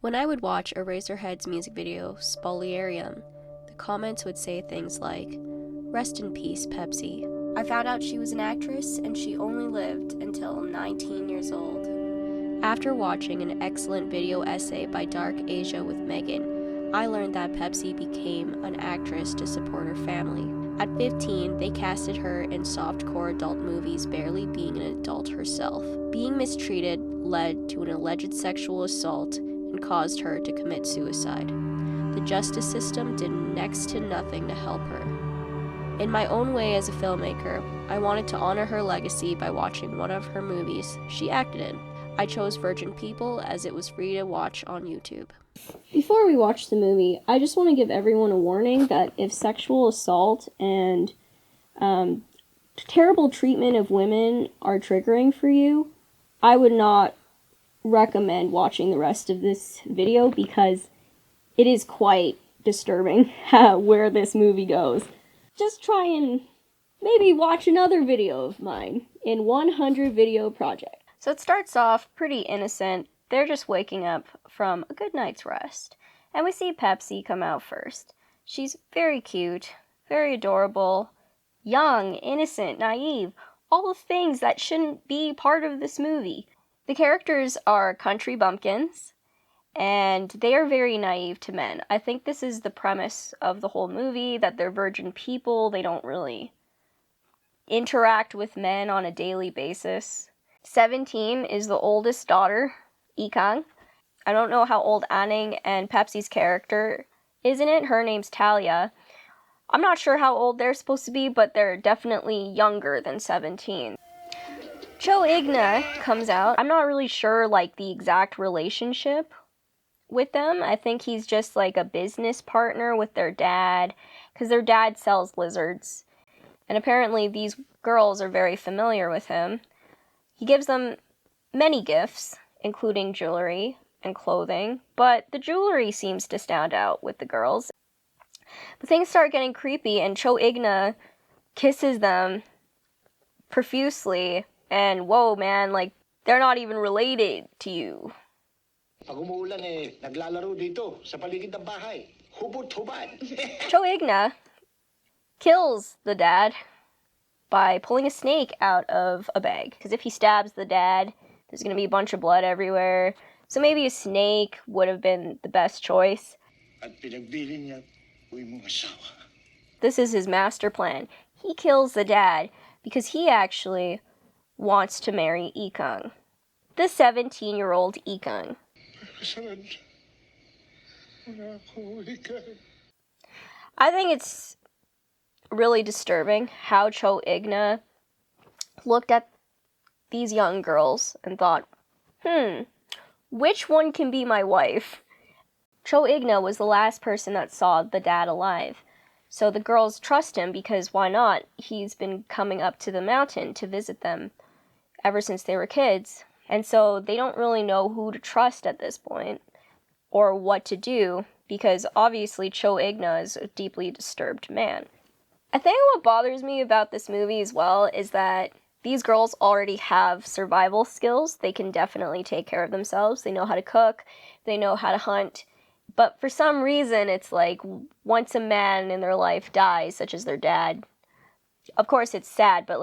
When I would watch Eraserhead's music video, Spoliarium, the comments would say things like, "Rest in peace, Pepsi." I found out she was an actress and she only lived until 19 years old. After watching an excellent video essay by Dark Asia with Megan, I learned that Pepsi became an actress to support her family. At 15, they casted her in softcore adult movies, barely being an adult herself. Being mistreated led to an alleged sexual assault and caused her to commit suicide. The justice system did next to nothing to help her. In my own way as a filmmaker, I wanted to honor her legacy by watching one of her movies she acted in. I chose Virgin People as it was free to watch on YouTube. Before we watch the movie, I just want to give everyone a warning that if sexual assault and terrible treatment of women are triggering for you, I would not recommend watching the rest of this video because it is quite disturbing where this movie goes. Just try and maybe watch another video of mine in 100 Video Project. So it starts off pretty innocent. They're just waking up from a good night's rest. And we see Pepsi come out first. She's very cute, very adorable, young, innocent, naive, all the things that shouldn't be part of this movie. The characters are country bumpkins, and they are very naive to men. I think this is the premise of the whole movie, that they're virgin people. They don't really interact with men on a daily basis. 17 is the oldest daughter, Ikang. I don't know how old Anning and Pepsi's character is in it. Her name's Talia. I'm not sure how old they're supposed to be, but they're definitely younger than 17. Cho Igna comes out. I'm not really sure, the exact relationship with them. I think he's just, a business partner with their dad, because their dad sells lizards. And apparently these girls are very familiar with him. He gives them many gifts, including jewelry and clothing, but the jewelry seems to stand out with the girls. But things start getting creepy, and Cho Igna kisses them profusely, and whoa, man, they're not even related to you. Pag umuulan naglalaro dito sa paligid ng bahay. Hubot-hubad. Cho Igna kills the dad by pulling a snake out of a bag. Because if he stabs the dad, there's going to be a bunch of blood everywhere. So maybe a snake would have been the best choice. At pinagbilin niya, uy mong asawa. This is his master plan. He kills the dad because he actually wants to marry Ikang. The 17-year-old Ikang. I think it's really disturbing how Cho Igna looked at these young girls and thought, which one can be my wife? Cho Igna was the last person that saw the dad alive. So the girls trust him because why not? He's been coming up to the mountain to visit them ever since they were kids. And so they don't really know who to trust at this point or what to do because obviously Cho Igna is a deeply disturbed man. I think what bothers me about this movie as well is that these girls already have survival skills. They can definitely take care of themselves. They know how to cook. They know how to hunt. But for some reason, it's once a man in their life dies, such as their dad, of course it's sad, but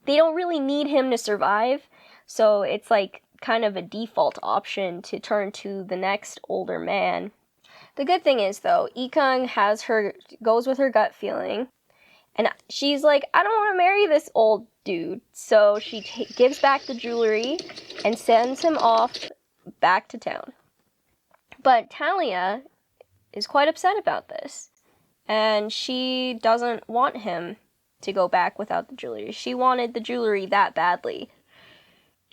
they don't really need him to survive. So it's kind of a default option to turn to the next older man. The good thing is though, Ikang goes with her gut feeling. And she's like, I don't want to marry this old dude. So she gives back the jewelry and sends him off back to town. But Talia is quite upset about this. And she doesn't want him to go back without the jewelry. She wanted the jewelry that badly.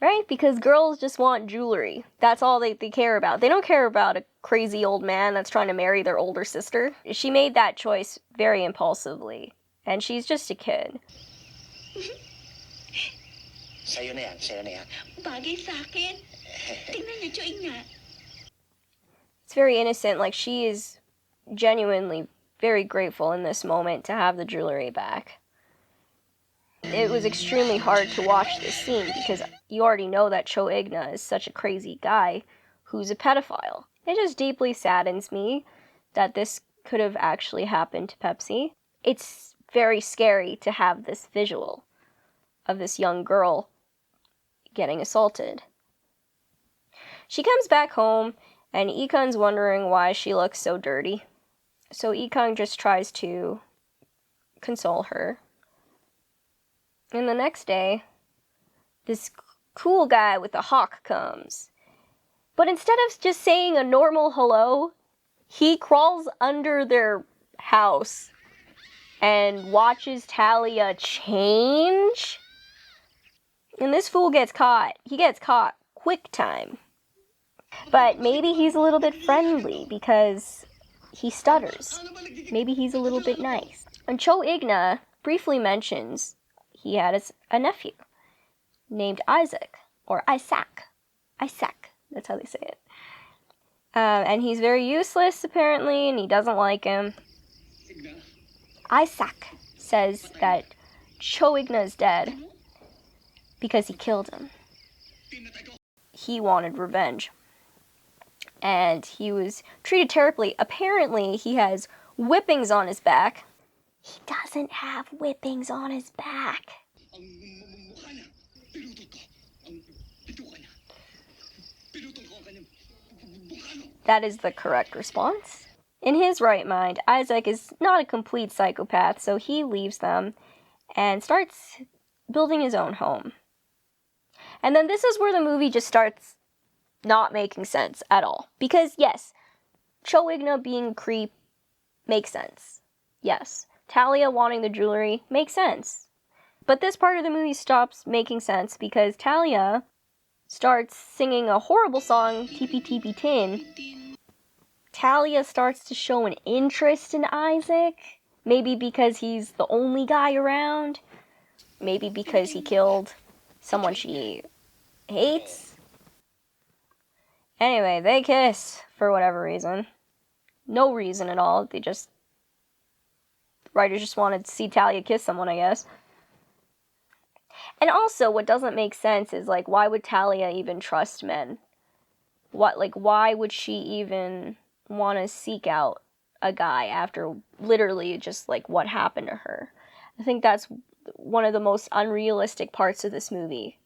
Right? Because girls just want jewelry. That's all they care about. They don't care about a crazy old man that's trying to marry their older sister. She made that choice very impulsively. And she's just a kid. Sa'yo na yan. Bagay sa akin. Tingnan niyo, Choy nga. It's very innocent. She is genuinely very grateful in this moment to have the jewelry back. It was extremely hard to watch this scene because you already know that Cho Igna is such a crazy guy who's a pedophile. It just deeply saddens me that this could have actually happened to PEPSI. It's very scary to have this visual of this young girl getting assaulted. She comes back home, and Ikung's wondering why she looks so dirty. So Ikung just tries to console her. And the next day, this cool guy with a hawk comes. But instead of just saying a normal hello, he crawls under their house and watches Talia change. And this fool gets caught. He gets caught quick time. But maybe he's a little bit friendly because he stutters. Maybe he's a little bit nice. And Cho Igna briefly mentions he had a nephew named Isaac, or Isaac. Isaac, that's how they say it. And he's very useless, apparently, and he doesn't like him. Isaac says that Cho Igna is dead because he killed him. He wanted revenge. And he was treated terribly. Apparently, he has whippings on his back. He doesn't have whippings on his back. That is the correct response. In his right mind, Isaac is not a complete psychopath, so he leaves them and starts building his own home. And then this is where the movie just starts not making sense at all. Because, yes, Cho Igna being a creep makes sense. Yes, Talia wanting the jewelry makes sense. But this part of the movie stops making sense because Talia starts singing a horrible song, Tipi Tipi Tin. Talia starts to show an interest in Isaac. Maybe because he's the only guy around. Maybe because he killed someone she hates. Anyway, they kiss for whatever reason. No reason at all. The writers just wanted to see Talia kiss someone, I guess. And also, what doesn't make sense is, like, why would Talia even trust men? Why would she even want to seek out a guy after literally just, like, what happened to her? I think that's one of the most unrealistic parts of this movie.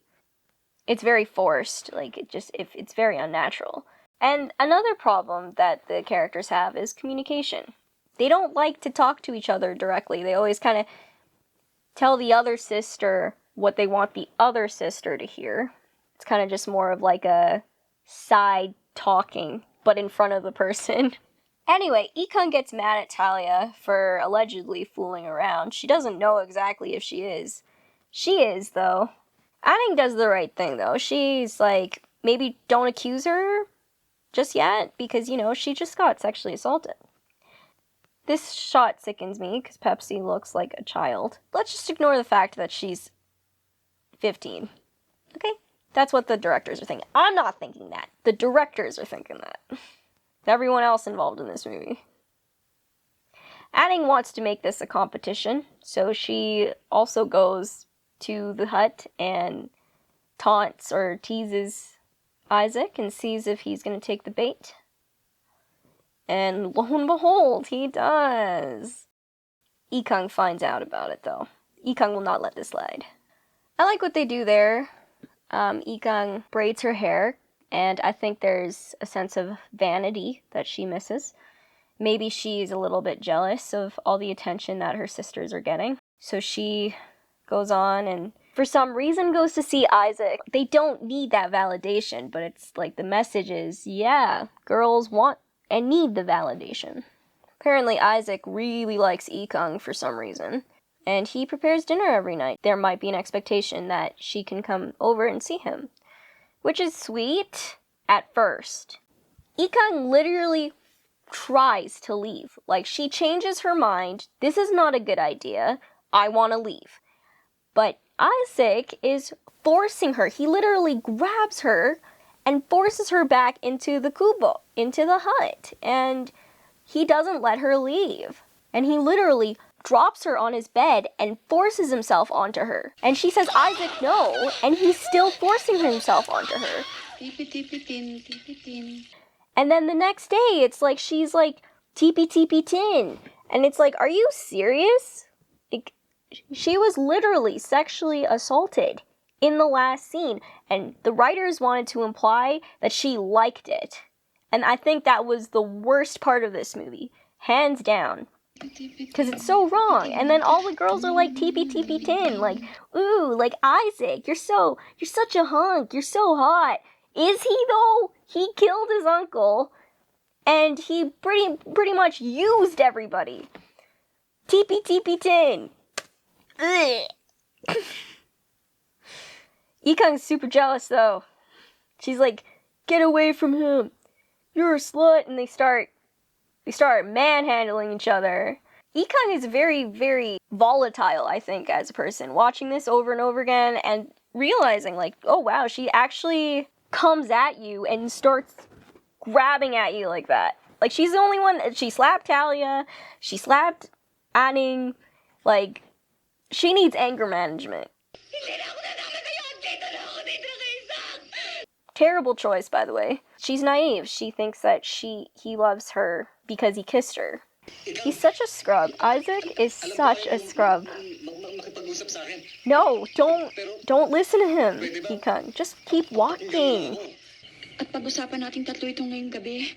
It's very forced, it's very unnatural. And another problem that the characters have is communication. They don't like to talk to each other directly. They always kind of tell the other sister what they want the other sister to hear. It's kind of just more of like a side talking, but in front of the person. Anyway, Ikung gets mad at Talia for allegedly fooling around. She doesn't know exactly if she is. She is, though. Anning does the right thing, though. She's like, maybe don't accuse her just yet, because, she just got sexually assaulted. This shot sickens me, because PEPSI looks like a child. Let's just ignore the fact that she's 15. Okay? That's what the directors are thinking. I'm not thinking that. The directors are thinking that. Everyone else involved in this movie. Anning wants to make this a competition, so she also goes to the hut and taunts or teases Isaac and sees if he's going to take the bait. And lo and behold, he does. Ikung finds out about it, though. Ikung will not let this slide. I like what they do there. Ikung braids her hair, and I think there's a sense of vanity that she misses. Maybe she's a little bit jealous of all the attention that her sisters are getting. So she goes on and for some reason goes to see Isaac. They don't need that validation, but it's like the message is, yeah, girls want and need the validation. Apparently Isaac really likes Ikung for some reason, and he prepares dinner every night. There might be an expectation that she can come over and see him, which is sweet at first. Ikung literally tries to leave. Like, she changes her mind. This is not a good idea. I want to leave. But Isaac is forcing her. He literally grabs her and forces her back into the kubo, into the hut. And he doesn't let her leave. And he literally drops her on his bed and forces himself onto her. And she says, Isaac, no. And he's still forcing himself onto her. And then the next day, it's like she's like teepee teepee tin. And it's like, are you serious? Like, she was literally sexually assaulted in the last scene. And the writers wanted to imply that she liked it. And I think that was the worst part of this movie. Hands down. Because it's so wrong. And then all the girls are like teepee teepee tin. Like, ooh, like Isaac, you're such a hunk. You're so hot. Is he though? He killed his uncle. And he pretty much used everybody. Teepee teepee tin. Ugh. Ikang's super jealous though. She's like, get away from him. You're a slut. And they start manhandling each other. Ikang is very, very volatile, I think, as a person. Watching this over and over again and realizing, like, oh wow, she actually comes at you and starts grabbing at you like that. Like, she's the only one. She slapped Talia. She slapped Anning. Like, she needs anger management. Terrible choice, by the way. She's naive. She thinks that he loves her because he kissed her. He's such a scrub. Isaac is such a scrub. No, don't listen to him, Ikang. Just keep walking. At pag-usapan nating tatlo itong ngayong gabi.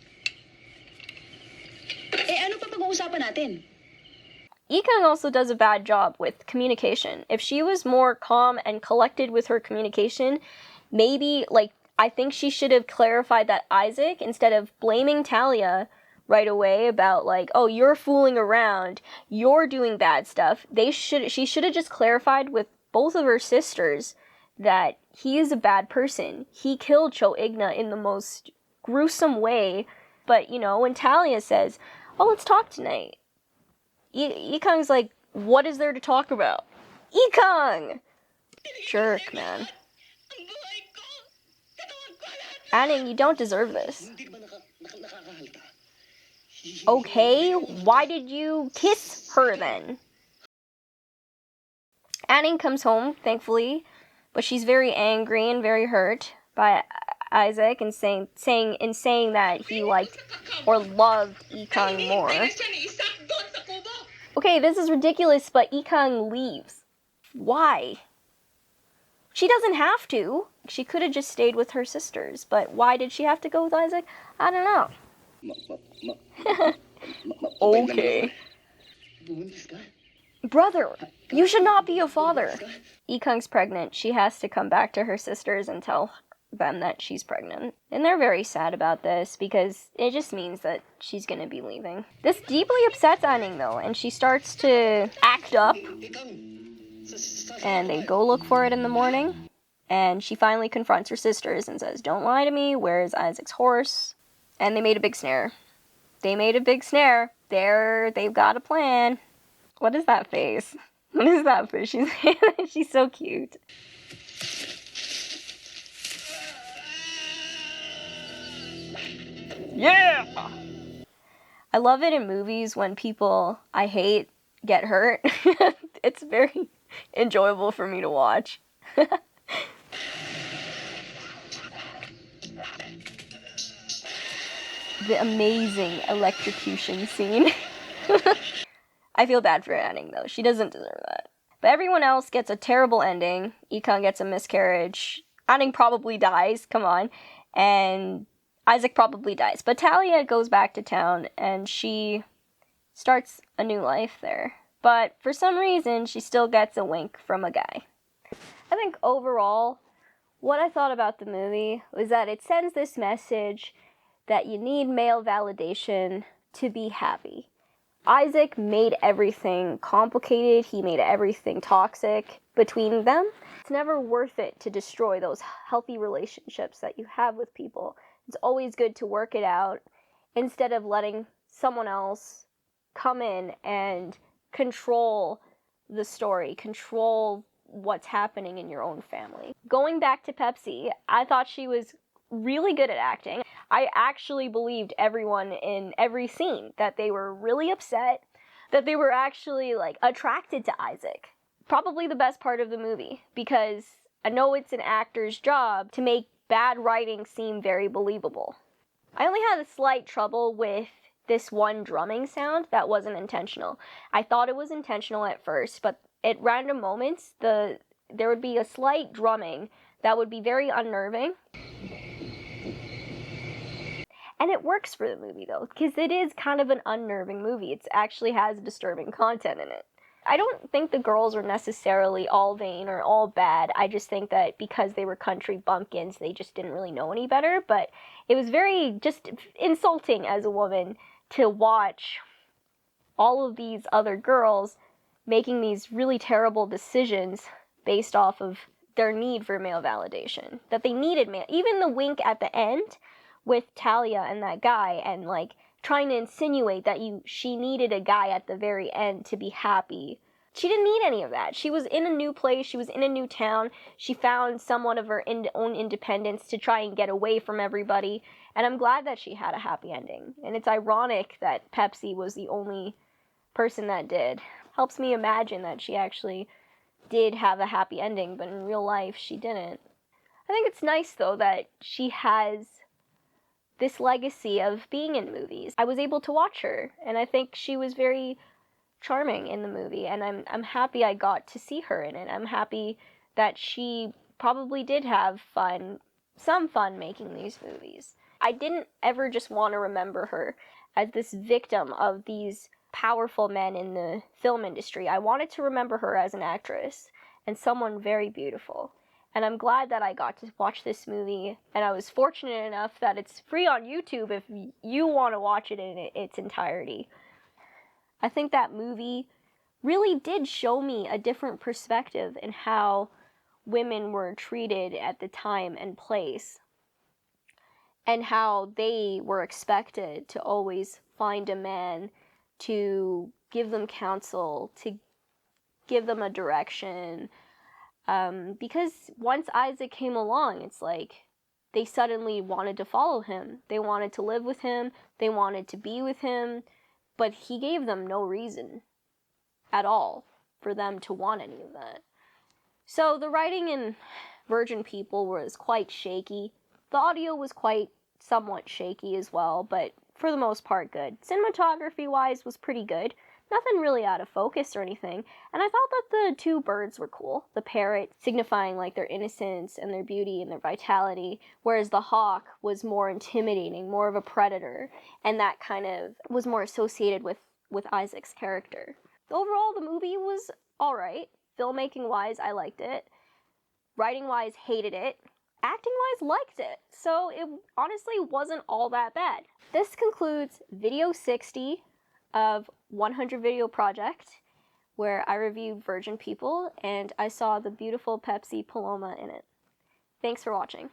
Ano pa pag-uusapan natin? Ikang also does a bad job with communication. If she was more calm and collected with her communication, maybe, like, I think she should have clarified that Isaac, instead of blaming Talia right away about, like, oh, you're fooling around, you're doing bad stuff. She should have just clarified with both of her sisters that he is a bad person. He killed Cho Igna in the most gruesome way. But, you know, when Talia says, oh, let's talk tonight, Ikang's like, what is there to talk about? Ikang! Jerk, man. Anning, you don't deserve this. Okay, why did you kiss her then? Anning comes home, thankfully, but she's very angry and very hurt by Isaac and saying that he liked or loved Ikang more. Okay, this is ridiculous, but Ikang leaves. Why? She doesn't have to. She could have just stayed with her sisters, but why did she have to go with Isaac? I don't know. Okay. Brother, you should not be a father. Ikang's pregnant. She has to come back to her sisters and tell them that she's pregnant. And they're very sad about this because it just means that she's gonna be leaving. This deeply upsets Anning though, and she starts to act up. And they go look for it in the morning. And she finally confronts her sisters and says, don't lie to me, where's Isaac's horse? And they made a big snare. They've got a plan. What is that face? What is that face? She's so cute. Yeah! I love it in movies when people I hate get hurt. It's very enjoyable for me to watch. The amazing electrocution scene. I feel bad for Anning though. She doesn't deserve that. But everyone else gets a terrible ending. Ikang gets a miscarriage. Anning probably dies, come on. And Isaac probably dies. But Talia goes back to town and she starts a new life there. But for some reason, she still gets a wink from a guy. I think overall, what I thought about the movie was that it sends this message that you need male validation to be happy. Isaac made everything complicated. He made everything toxic between them. It's never worth it to destroy those healthy relationships that you have with people. It's always good to work it out instead of letting someone else come in and control the story, control what's happening in your own family. Going back to PEPSI, I thought she was really good at acting. I actually believed everyone in every scene, that they were really upset, that they were actually like attracted to Isaac. Probably the best part of the movie, because I know it's an actor's job to make bad writing seem very believable. I only had a slight trouble with this one drumming sound that wasn't intentional. I thought it was intentional at first, but at random moments, there would be a slight drumming that would be very unnerving. And it works for the movie, though, because it is kind of an unnerving movie. It actually has disturbing content in it. I don't think the girls were necessarily all vain or all bad. I just think that because they were country bumpkins, they just didn't really know any better. But it was very just insulting as a woman to watch all of these other girls making these really terrible decisions based off of their need for male validation. That they needed male. Even the wink at the end with Talia and that guy, and like trying to insinuate that she needed a guy at the very end to be happy. She didn't need any of that. She was in a new place. She was in a new town. She found somewhat of her own independence to try and get away from everybody. And I'm glad that she had a happy ending. And it's ironic that PEPSI was the only person that did. Helps me imagine that she actually did have a happy ending, but in real life she didn't. I think it's nice, though, that she has this legacy of being in movies. I was able to watch her, and I think she was very charming in the movie, and I'm happy I got to see her in it. I'm happy that she probably did have some fun making these movies. I didn't ever just want to remember her as this victim of these powerful men in the film industry. I wanted to remember her as an actress and someone very beautiful. And I'm glad that I got to watch this movie, and I was fortunate enough that it's free on YouTube if you want to watch it in its entirety. I think that movie really did show me a different perspective in how women were treated at the time and place, and how they were expected to always find a man to give them counsel, to give them a direction. Because once Isaac came along, it's like they suddenly wanted to follow him. They wanted to live with him. They wanted to be with him. But he gave them no reason at all for them to want any of that. So the writing in Virgin People was quite shaky. The audio was quite somewhat shaky as well, but for the most part good. Cinematography-wise was pretty good. Nothing really out of focus or anything. And I thought that the two birds were cool. The parrot signifying like their innocence and their beauty and their vitality, whereas the hawk was more intimidating, more of a predator, and that kind of was more associated with Isaac's character. Overall, the movie was alright. Filmmaking-wise, I liked it. Writing-wise, hated it. Acting-wise, liked it. So it honestly wasn't all that bad. This concludes video 60 of 100 Video Project, where I reviewed Virgin People, and I saw the beautiful PEPSI Paloma in it. Thanks for watching.